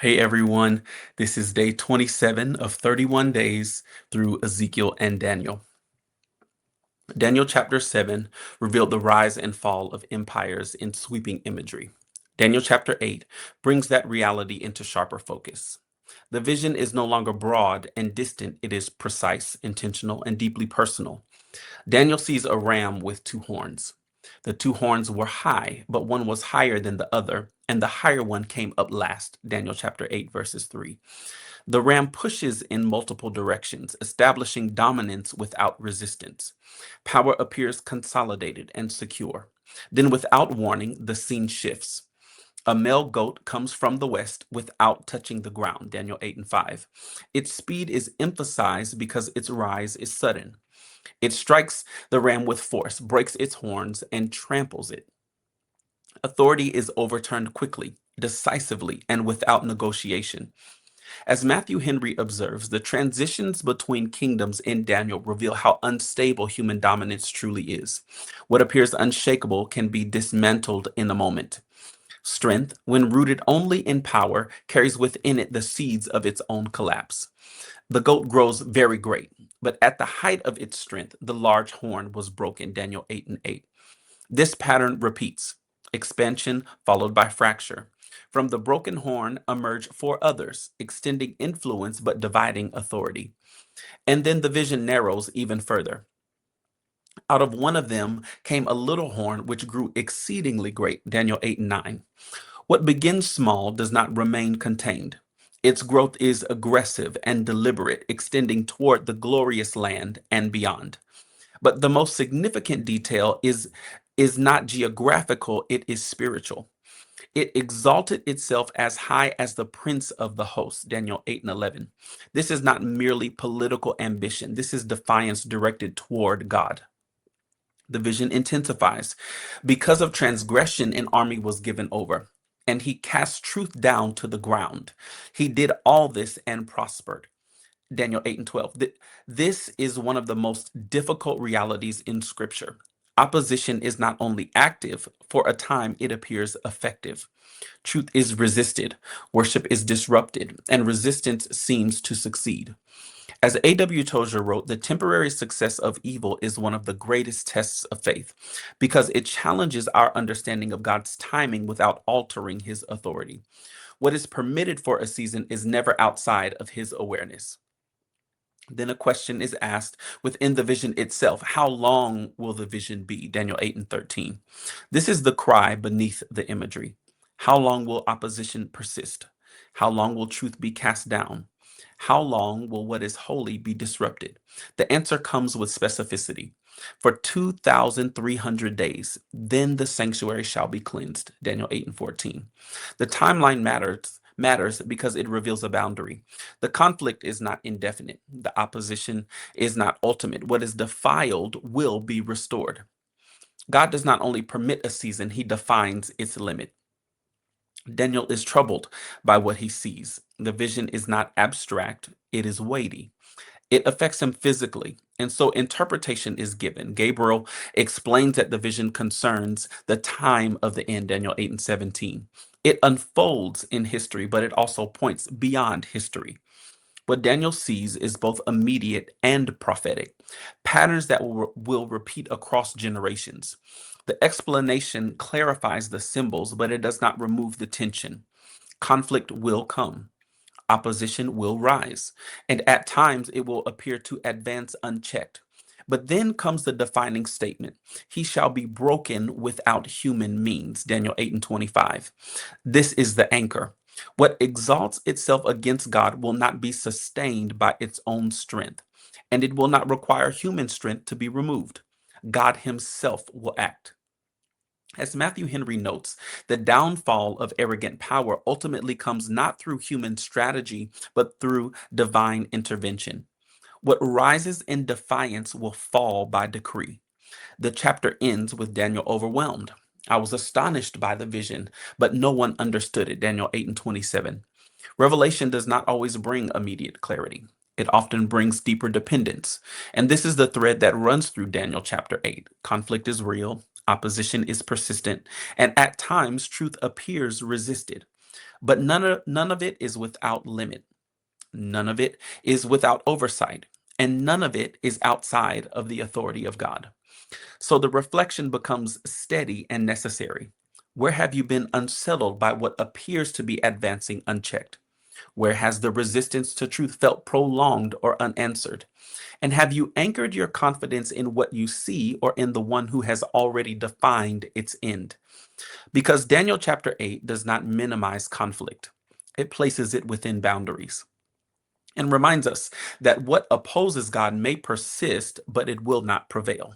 Hey everyone, this is day 27 of 31 days through Ezekiel and Daniel. Daniel chapter 7 revealed the rise and fall of empires in sweeping imagery. Daniel chapter 8 brings that reality into sharper focus. The vision is no longer broad and distant, it is precise, intentional, and deeply personal. Daniel sees a ram with two horns. The two horns were high, but one was higher than the other, and the higher one came up last. Daniel chapter 8, verses 3. The ram pushes in multiple directions, establishing dominance without resistance. Power appears consolidated and secure. Then, without warning, the scene shifts. A male goat comes from the west without touching the ground, Daniel 8 and 5. Its speed is emphasized because its rise is sudden. It strikes the ram with force, breaks its horns, and tramples it. Authority is overturned quickly, decisively, and without negotiation. As Matthew Henry observes, the transitions between kingdoms in Daniel reveal how unstable human dominance truly is. What appears unshakable can be dismantled in a moment. Strength, when rooted only in power, carries within it the seeds of its own collapse. The goat grows very great, but at the height of its strength, the large horn was broken, Daniel 8 and 8. This pattern repeats expansion followed by fracture. From the broken horn emerge four others, extending influence but dividing authority. And then the vision narrows even further. Out of one of them came a little horn which grew exceedingly great, Daniel 8 and 9. What begins small does not remain contained. Its growth is aggressive and deliberate, extending toward the glorious land and beyond. But the most significant detail is not geographical, it is spiritual. It exalted itself as high as the prince of the host, Daniel 8 and 11. This is not merely political ambition. This is defiance directed toward God. The vision intensifies. Because of transgression, an army was given over, and he cast truth down to the ground. He did all this and prospered. Daniel 8 and 12. This is one of the most difficult realities in Scripture. Opposition is not only active, for a time it appears effective. Truth is resisted, worship is disrupted, and resistance seems to succeed. As A.W. Tozer wrote, the temporary success of evil is one of the greatest tests of faith because it challenges our understanding of God's timing without altering his authority. What is permitted for a season is never outside of his awareness. Then a question is asked within the vision itself. How long will the vision be? Daniel 8 and 13. This is the cry beneath the imagery. How long will opposition persist? How long will truth be cast down? How long will what is holy be disrupted? The answer comes with specificity. For 2,300 days, then the sanctuary shall be cleansed. Daniel 8 and 14. The timeline matters because it reveals a boundary. The conflict is not indefinite. The opposition is not ultimate. What is defiled will be restored. God does not only permit a season, he defines its limit. Daniel is troubled by what he sees. The vision is not abstract, it is weighty. It affects him physically, and so interpretation is given. Gabriel explains that the vision concerns the time of the end, Daniel 8 and 17. It unfolds in history, but it also points beyond history. What Daniel sees is both immediate and prophetic, patterns that will repeat across generations. The explanation clarifies the symbols, but it does not remove the tension. Conflict will come. Opposition will rise, and at times it will appear to advance unchecked. But then comes the defining statement: he shall be broken without human means. Daniel 8 and 25. This is the anchor. What exalts itself against God will not be sustained by its own strength, and it will not require human strength to be removed. God himself will act. As Matthew Henry notes, the downfall of arrogant power ultimately comes not through human strategy, but through divine intervention. What rises in defiance will fall by decree. The chapter ends with Daniel overwhelmed. I was astonished by the vision, but no one understood it. Daniel 8 and 27. Revelation does not always bring immediate clarity. It often brings deeper dependence. And this is the thread that runs through Daniel chapter 8. Conflict is real, opposition is persistent, and at times truth appears resisted. But none of it is without limit. None of it is without oversight, and none of it is outside of the authority of God. So the reflection becomes steady and necessary. Where have you been unsettled by what appears to be advancing unchecked? Where has the resistance to truth felt prolonged or unanswered? And have you anchored your confidence in what you see or in the one who has already defined its end? Because Daniel chapter 8 does not minimize conflict, it places it within boundaries and reminds us that what opposes God may persist, but it will not prevail.